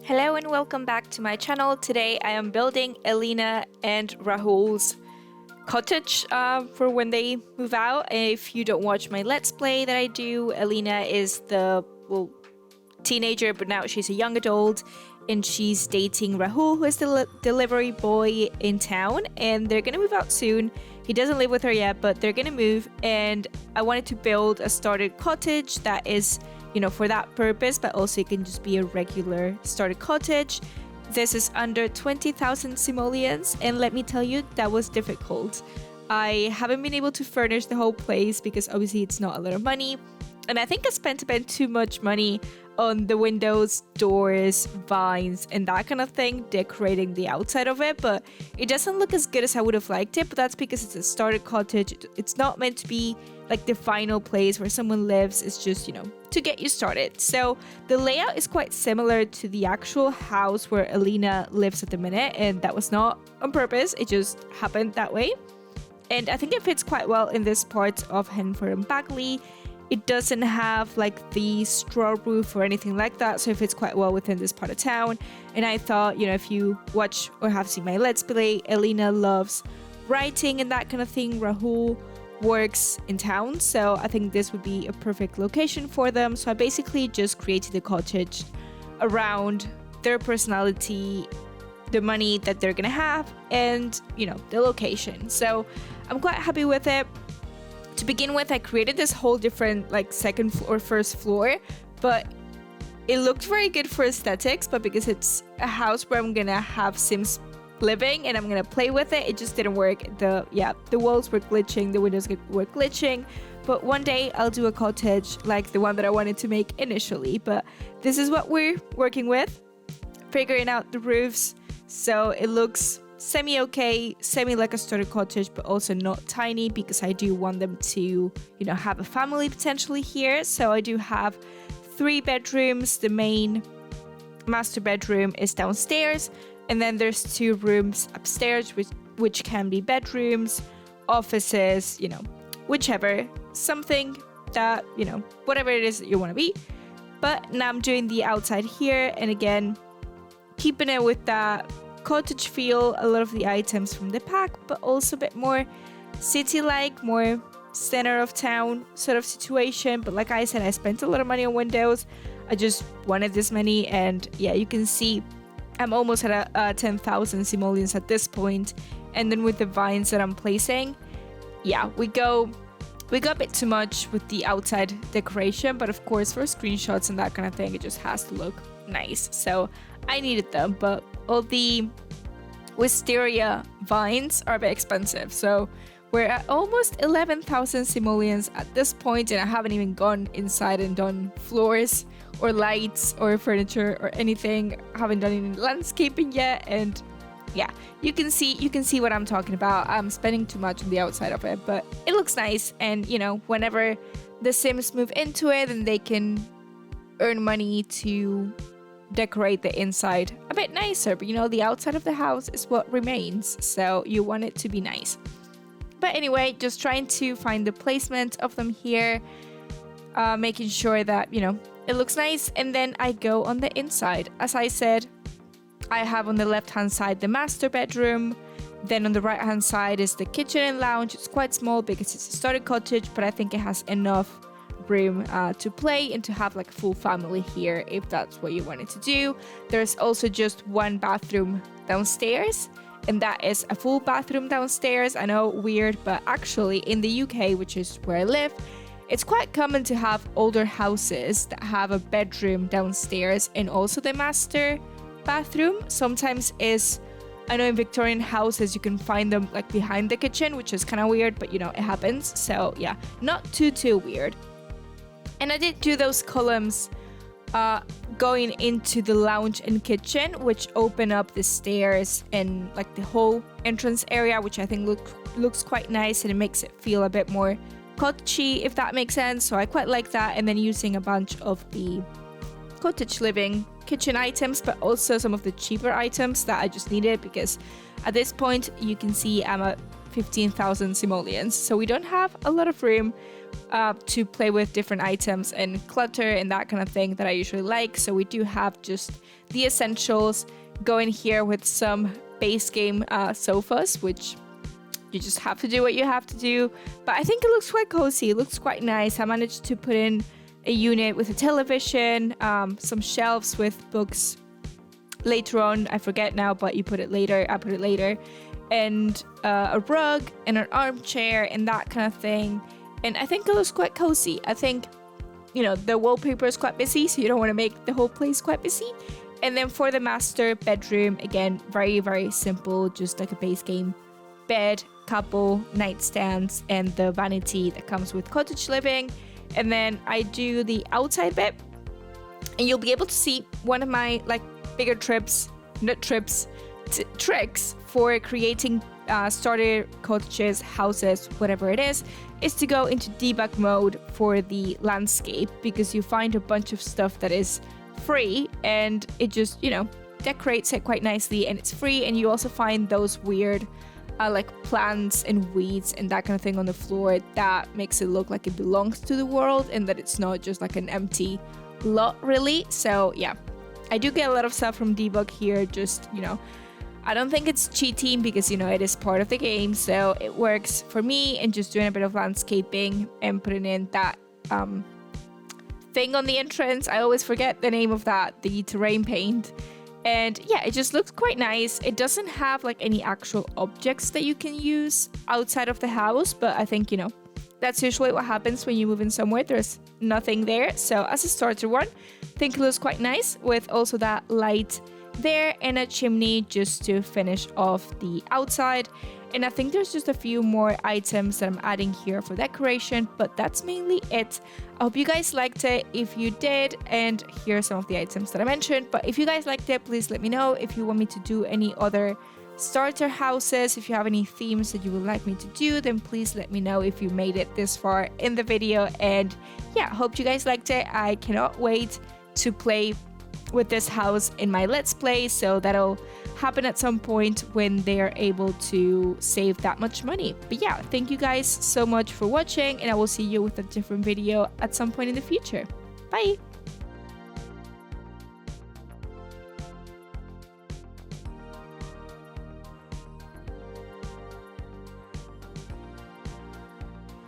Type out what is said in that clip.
Hello and welcome back to my channel. Today I am building Elena and Rahul's cottage for when they move out. If you don't watch my Let's Play that I do, Elena is the teenager, but now she's a young adult and she's dating Rahul, who is the delivery boy in town, and they're gonna move out soon. He doesn't live with her yet, but they're gonna move, and I wanted to build a starter cottage that is, you know, for that purpose, but also it can just be a regular starter cottage. This is under 20,000 simoleons, and let me tell you, that was difficult. I haven't been able to furnish the whole place because obviously it's not a lot of money, and I think I spent a bit too much money on the windows, doors, vines, and that kind of thing, decorating the outside of it, but it doesn't look as good as I would have liked it, but that's because it's a starter cottage. It's not meant to be like the final place where someone lives. It's just, you know, to get you started. So the layout is quite similar to the actual house where Elena lives at the minute, and that was not on purpose, it just happened that way. And I think it fits quite well in this part of Henford-on-Bagley. It doesn't have like the straw roof or anything like that, so it fits quite well within this part of town. And I thought, you know, if you watch or have seen my Let's Play, Elena loves writing and that kind of thing. Rahul works in town, so I think this would be a perfect location for them. So I basically just created the cottage around their personality, the money that they're gonna have, and, you know, the location. So I'm quite happy with it. To begin with, I created this whole different like second or first floor, but it looked very good for aesthetics, but because it's a house where I'm gonna have Sims living and I'm gonna play with it, it just didn't work. The walls were glitching, the windows were glitching, but one day I'll do a cottage like the one that I wanted to make initially. But this is what we're working with, figuring out the roofs, so it looks semi-okay, semi like a starter cottage, but also not tiny, because I do want them to, you know, have a family potentially here. So I do have 3 bedrooms. The main master bedroom is downstairs, and then there's 2 rooms upstairs which can be bedrooms, offices, you know, whichever, something that, you know, whatever it is that you want to be. But now I'm doing the outside here, and again keeping it with that cottage feel, a lot of the items from the pack, but also a bit more city-like, more center of town sort of situation. But like I said, I spent a lot of money on windows. I just wanted this many, and yeah, you can see I'm almost at a 10,000 simoleons at this point. And then with the vines that I'm placing, yeah, we go a bit too much with the outside decoration, but of course for screenshots and that kind of thing, it just has to look nice, so I needed them. But all the wisteria vines are a bit expensive, so we're at almost 11,000 simoleons at this point, and I haven't even gone inside and done floors or lights or furniture or anything. I haven't done any landscaping yet, and yeah, you can see what I'm talking about. I'm spending too much on the outside of it, but it looks nice, and you know, whenever the Sims move into it, then they can earn money to decorate the inside a bit nicer. But you know, the outside of the house is what remains, so you want it to be nice. But anyway, just trying to find the placement of them here, making sure that, you know, it looks nice. And then I go on the inside. As I said, I have on the left hand side the master bedroom, then on the right hand side is the kitchen and lounge. It's quite small because it's a starter cottage, but I think it has enough room to play and to have like a full family here if that's what you wanted to do. There's also just 1 bathroom downstairs, and that is a full bathroom downstairs. I know, weird, but actually in the UK, which is where I live, it's quite common to have older houses that have a bedroom downstairs and also the master bathroom. Sometimes is, I know in Victorian houses you can find them like behind the kitchen, which is kind of weird, but you know, it happens. So yeah, not too weird. And I did do those columns going into the lounge and kitchen, which open up the stairs and like the whole entrance area, which I think looks quite nice, and it makes it feel a bit more cottagey, if that makes sense. So I quite like that. And then using a bunch of the cottage living kitchen items, but also some of the cheaper items that I just needed, because at this point you can see I'm 15,000 simoleons. So we don't have a lot of room to play with different items and clutter and that kind of thing that I usually like. So we do have just the essentials. Go in here with some base game sofas, which you just have to do what you have to do. But I think it looks quite cozy. It looks quite nice. I managed to put in a unit with a television, some shelves with books later on. I forget now, but you put it later. I put it later. And a rug and an armchair and that kind of thing. And I think it looks quite cozy. I think, you know, the wallpaper is quite busy, so you don't want to make the whole place quite busy. And then for the master bedroom, again, very, very simple, just like a base game bed, couple nightstands, and the vanity that comes with cottage living. And then I do the outside bit, and you'll be able to see one of my like bigger tricks for creating starter cottages, houses, whatever it is to go into debug mode for the landscape, because you find a bunch of stuff that is free and it just, you know, decorates it quite nicely and it's free. And you also find those weird like plants and weeds and that kind of thing on the floor that makes it look like it belongs to the world and that it's not just like an empty lot really. So yeah, I do get a lot of stuff from debug here, just, you know, I don't think it's cheating because, you know, it is part of the game, so it works for me. And just doing a bit of landscaping and putting in that thing on the entrance. I always forget the name of that, the terrain paint. And yeah, it just looks quite nice. It doesn't have like any actual objects that you can use outside of the house, but I think, you know, that's usually what happens when you move in somewhere. There's nothing there. So as a starter one, I think it looks quite nice with also that light there and a chimney just to finish off the outside. And I think there's just a few more items that I'm adding here for decoration, but that's mainly it. I hope you guys liked it. If you did, and here are some of the items that I mentioned, but if you guys liked it, please let me know. If you want me to do any other starter houses, if you have any themes that you would like me to do, then please let me know if you made it this far in the video. And yeah, hope you guys liked it. I cannot wait to play with this house in my Let's Play, so that'll happen at some point when they are able to save that much money. But yeah, thank you guys so much for watching, and I will see you with a different video at some point in the future. Bye!